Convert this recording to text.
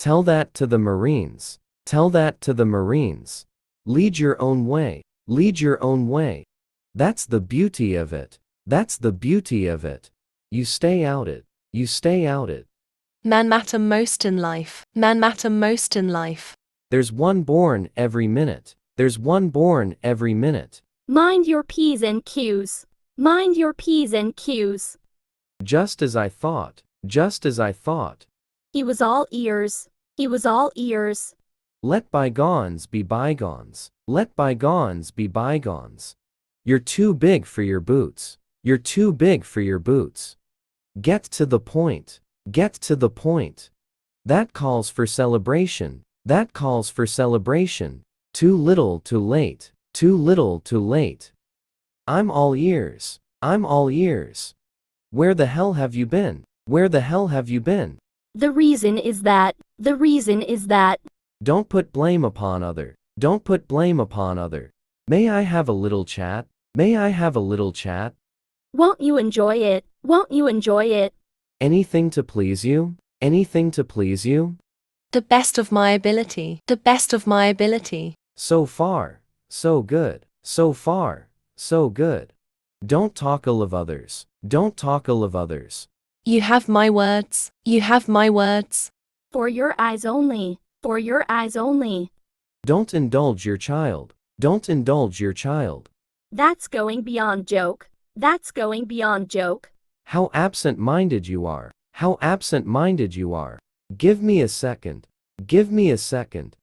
Tell that to the Marines. Tell that to the Marines. Lead your own way. Lead your own way. That's the beauty of it. That's the beauty of it. You stay out it. You stay out it. Man matter most in life. Man matter most in life. There's one born every minute. There's one born every minute. Mind your P's and Q's. Mind your P's and Q's. Just as I thought. Just as I thought. He was all ears. He was all ears. Let bygones be bygones. Let bygones be bygones. You're too big for your boots. You're too big for your boots. Get to the point. Get to the point. That calls for celebration. That calls for celebration. Too little too late. Too little too late. I'm all ears. I'm all ears. Where the hell have you been? Where the hell have you been? The reason is that. The reason is that. Don't put blame upon other. Don't put blame upon other. May I have a little chat? May I have a little chat? Won't you enjoy it? Won't you enjoy it? Anything to please you? Anything to please you? The best of my ability. The best of my ability. So far, so good. So far, so good. Don't talk ill of others. Don't talk ill of others. You have my words. You have my words. For your eyes only. For your eyes only. Don't indulge your child. Don't indulge your child. That's going beyond joke. That's going beyond joke. How absent-minded you are. How absent-minded you are. Give me a second. Give me a second.